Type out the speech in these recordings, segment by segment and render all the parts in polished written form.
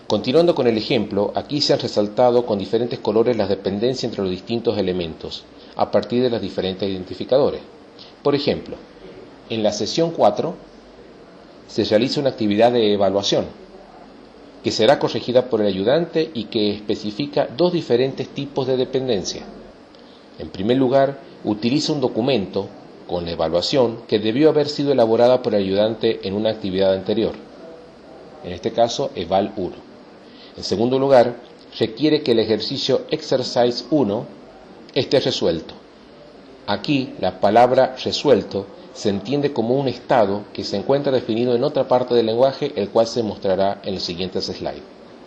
Continuando con el ejemplo, aquí se han resaltado con diferentes colores las dependencias entre los distintos elementos, a partir de los diferentes identificadores. Por ejemplo, en la sesión 4 se realiza una actividad de evaluación, que será corregida por el ayudante y que especifica dos diferentes tipos de dependencia. En primer lugar, utiliza un documento con la evaluación que debió haber sido elaborada por el ayudante en una actividad anterior, en este caso Eval 1. En segundo lugar, requiere que el ejercicio Exercise 1 esté resuelto. Aquí la palabra resuelto se entiende como un estado que se encuentra definido en otra parte del lenguaje, el cual se mostrará en los siguientes slides.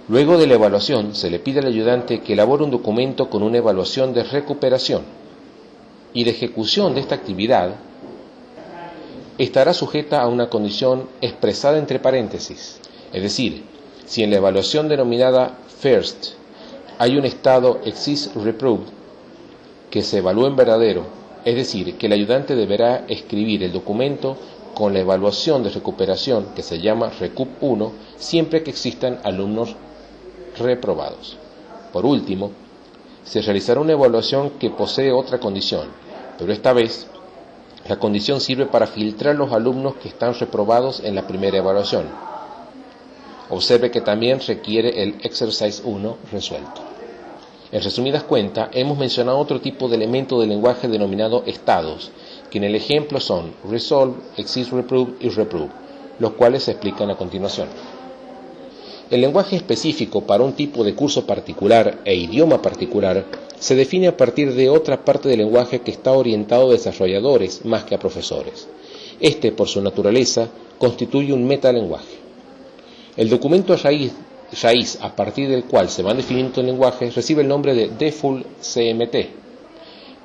Luego de la evaluación, se le pide al ayudante que elabore un documento con una evaluación de recuperación, y la ejecución de esta actividad estará sujeta a una condición expresada entre paréntesis. Es decir, si en la evaluación denominada FIRST hay un estado Exist Reproved que se evalúa en verdadero, es decir, que el ayudante deberá escribir el documento con la evaluación de recuperación que se llama Recup 1 siempre que existan alumnos reprobados. Por último, se realizará una evaluación que posee otra condición, pero esta vez la condición sirve para filtrar los alumnos que están reprobados en la primera evaluación. Observe que también requiere el Exercise 1 resuelto. En resumidas cuentas, hemos mencionado otro tipo de elemento del lenguaje denominado estados, que en el ejemplo son Resolve, Exist Reprove y Reprove, los cuales se explican a continuación. El lenguaje específico para un tipo de curso particular e idioma particular se define a partir de otra parte del lenguaje que está orientado a desarrolladores más que a profesores. Este, por su naturaleza, constituye un metalenguaje. El documento raíz a partir del cual se van definiendo el lenguaje recibe el nombre de Default CMT.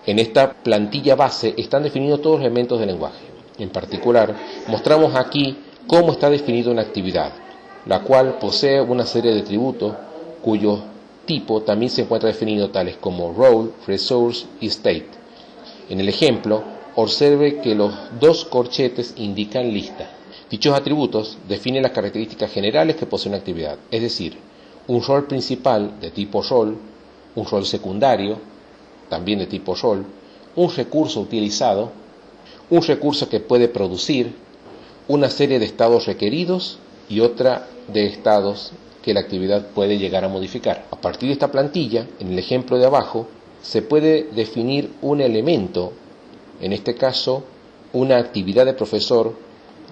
En esta plantilla base están definidos todos los elementos del lenguaje. En particular, mostramos aquí cómo está definida una actividad, la cual posee una serie de atributos cuyo tipo también se encuentra definido, tales como Role, Resource y State. En el ejemplo, observe que los dos corchetes indican lista. Dichos atributos definen las características generales que posee una actividad, es decir, un rol principal de tipo rol, un rol secundario, también de tipo rol, un recurso utilizado, un recurso que puede producir, una serie de estados requeridos y otra de estados que la actividad puede llegar a modificar. A partir de esta plantilla, en el ejemplo de abajo, se puede definir un elemento, en este caso, una actividad de profesor,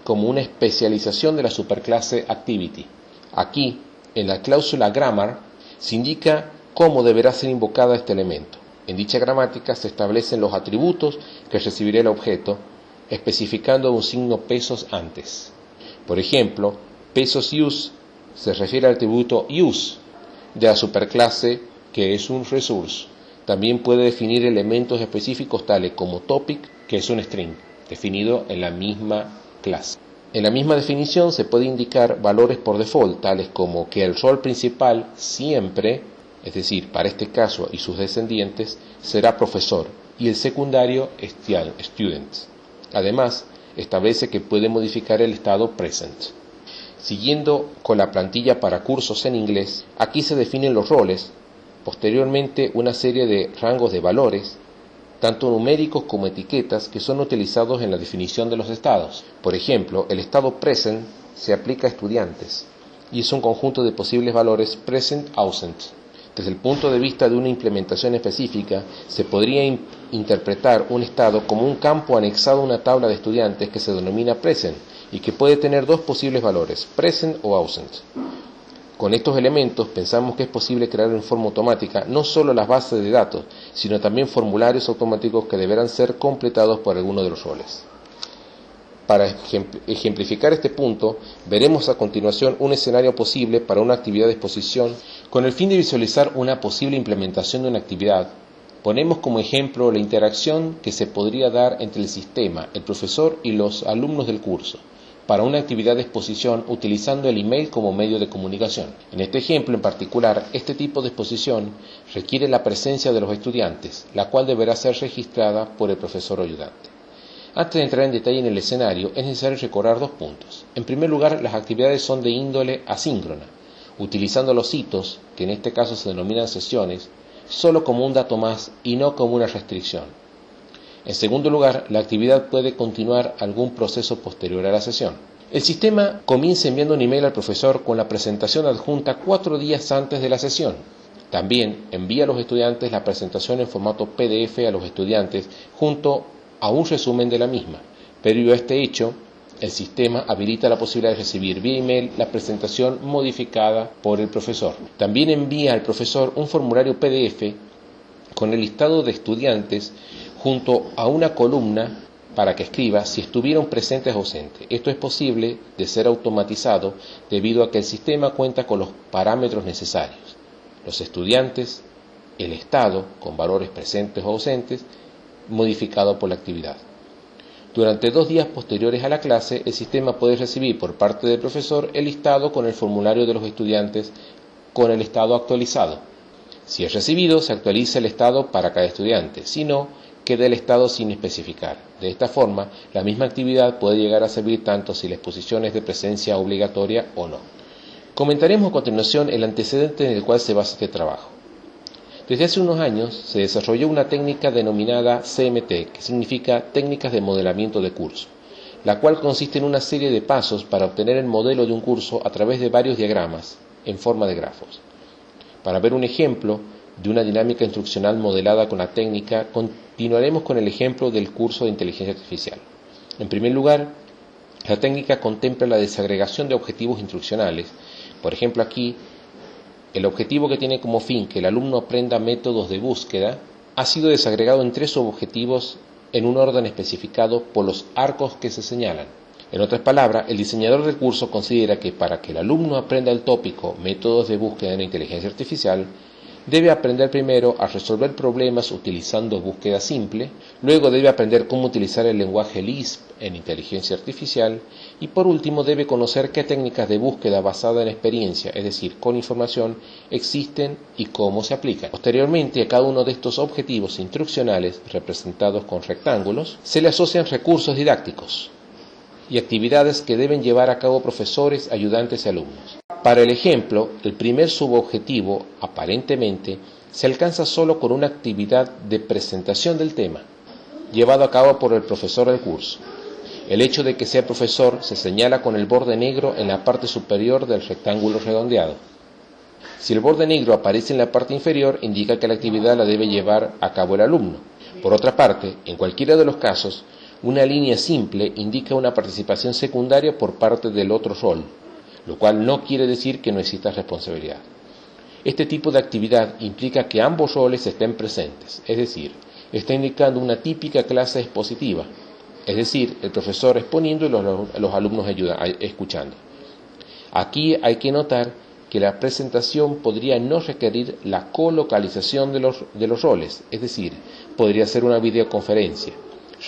como una especialización de la superclase Activity. Aquí, en la cláusula Grammar, se indica cómo deberá ser invocada este elemento. En dicha gramática se establecen los atributos que recibirá el objeto, especificando un signo pesos antes. Por ejemplo, pesos use se refiere al atributo use de la superclase que es un resource. También puede definir elementos específicos tales como topic, que es un string, definido en la misma clase. En la misma definición se puede indicar valores por default, tales como que el rol principal siempre, es decir, para este caso y sus descendientes, será profesor y el secundario student. Además, establece que puede modificar el estado present. Siguiendo con la plantilla para cursos en inglés, aquí se definen los roles, posteriormente una serie de rangos de valores, tanto numéricos como etiquetas, que son utilizados en la definición de los estados. Por ejemplo, el estado present se aplica a estudiantes y es un conjunto de posibles valores present-ausent. Desde el punto de vista de una implementación específica, se podría interpretar un estado como un campo anexado a una tabla de estudiantes que se denomina present y que puede tener dos posibles valores, present o ausent. Con estos elementos pensamos que es posible crear en forma automática no solo las bases de datos, sino también formularios automáticos que deberán ser completados por alguno de los roles. Para ejemplificar este punto, veremos a continuación un escenario posible para una actividad de exposición. Con el fin de visualizar una posible implementación de una actividad, ponemos como ejemplo la interacción que se podría dar entre el sistema, el profesor y los alumnos del curso, para una actividad de exposición utilizando el email como medio de comunicación. En este ejemplo en particular, este tipo de exposición requiere la presencia de los estudiantes, la cual deberá ser registrada por el profesor o ayudante. Antes de entrar en detalle en el escenario, es necesario recordar dos puntos. En primer lugar, las actividades son de índole asíncrona, utilizando los hitos, que en este caso se denominan sesiones, solo como un dato más y no como una restricción. En segundo lugar, la actividad puede continuar algún proceso posterior a la sesión. El sistema comienza enviando un email al profesor con la presentación adjunta 4 días antes de la sesión. También envía a los estudiantes la presentación en formato PDF a los estudiantes junto a un resumen de la misma. Previo a este hecho, el sistema habilita la posibilidad de recibir vía email la presentación modificada por el profesor. También envía al profesor un formulario PDF con el listado de estudiantes junto a una columna para que escriba si estuvieron presentes o ausentes. Esto es posible de ser automatizado debido a que el sistema cuenta con los parámetros necesarios: los estudiantes, el estado con valores presentes o ausentes, modificado por la actividad. Durante 2 días posteriores a la clase, el sistema puede recibir por parte del profesor el listado con el formulario de los estudiantes con el estado actualizado. Si es recibido, se actualiza el estado para cada estudiante; si no, queda el estado sin especificar. De esta forma, la misma actividad puede llegar a servir tanto si la exposición es de presencia obligatoria o no. Comentaremos a continuación el antecedente en el cual se basa este trabajo. Desde hace unos años se desarrolló una técnica denominada CMT, que significa Técnicas de Modelamiento de Curso, la cual consiste en una serie de pasos para obtener el modelo de un curso a través de varios diagramas en forma de grafos. Para ver un ejemplo de una dinámica instruccional modelada con la técnica, continuaremos con el ejemplo del curso de inteligencia artificial. En primer lugar, la técnica contempla la desagregación de objetivos instruccionales. Por ejemplo, aquí, el objetivo que tiene como fin que el alumno aprenda métodos de búsqueda ha sido desagregado en 3 subobjetivos en un orden especificado por los arcos que se señalan. En otras palabras, el diseñador del curso considera que para que el alumno aprenda el tópico métodos de búsqueda en la inteligencia artificial, debe aprender primero a resolver problemas utilizando búsqueda simple, luego debe aprender cómo utilizar el lenguaje Lisp en inteligencia artificial y por último debe conocer qué técnicas de búsqueda basada en experiencia, es decir, con información, existen y cómo se aplican. Posteriormente, a cada uno de estos objetivos instruccionales, representados con rectángulos, se le asocian recursos didácticos y actividades que deben llevar a cabo profesores, ayudantes y alumnos. Para el ejemplo, el primer subobjetivo, aparentemente, se alcanza solo con una actividad de presentación del tema, llevado a cabo por el profesor del curso. El hecho de que sea profesor se señala con el borde negro en la parte superior del rectángulo redondeado. Si el borde negro aparece en la parte inferior, indica que la actividad la debe llevar a cabo el alumno. Por otra parte, en cualquiera de los casos, una línea simple indica una participación secundaria por parte del otro rol, lo cual no quiere decir que no exista responsabilidad. Este tipo de actividad implica que ambos roles estén presentes, es decir, está indicando una típica clase expositiva, es decir, el profesor exponiendo y los alumnos escuchando. Aquí hay que notar que la presentación podría no requerir la colocalización de los roles, es decir, podría ser una videoconferencia.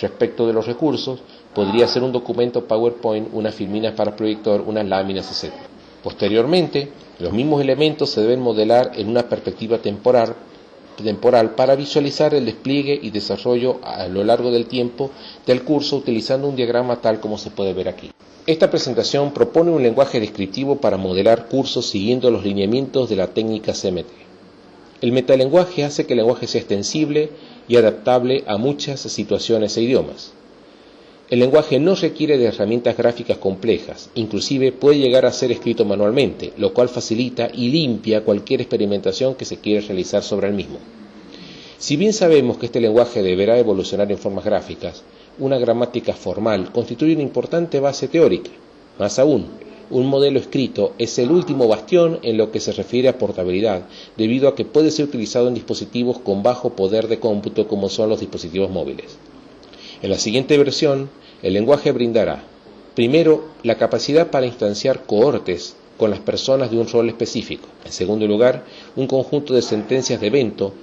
Respecto de los recursos, podría ser un documento PowerPoint, unas filminas para proyector, unas láminas, etc. Posteriormente, los mismos elementos se deben modelar en una perspectiva temporal para visualizar el despliegue y desarrollo a lo largo del tiempo del curso utilizando un diagrama tal como se puede ver aquí. Esta presentación propone un lenguaje descriptivo para modelar cursos siguiendo los lineamientos de la técnica CMT. El metalenguaje hace que el lenguaje sea extensible y adaptable a muchas situaciones e idiomas. El lenguaje no requiere de herramientas gráficas complejas, inclusive puede llegar a ser escrito manualmente, lo cual facilita y limpia cualquier experimentación que se quiera realizar sobre el mismo. Si bien sabemos que este lenguaje deberá evolucionar en formas gráficas, una gramática formal constituye una importante base teórica. Más aún, un modelo escrito es el último bastión en lo que se refiere a portabilidad, debido a que puede ser utilizado en dispositivos con bajo poder de cómputo como son los dispositivos móviles. En la siguiente versión, el lenguaje brindará, primero, la capacidad para instanciar cohortes con las personas de un rol específico. En segundo lugar, un conjunto de sentencias de evento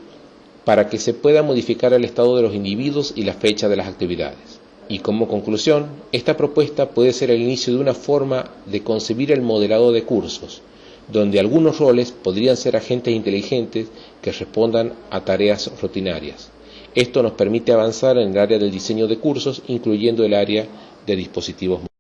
para que se pueda modificar el estado de los individuos y la fecha de las actividades. Y como conclusión, esta propuesta puede ser el inicio de una forma de concebir el modelado de cursos, donde algunos roles podrían ser agentes inteligentes que respondan a tareas rutinarias. Esto nos permite avanzar en el área del diseño de cursos, incluyendo el área de dispositivos móviles.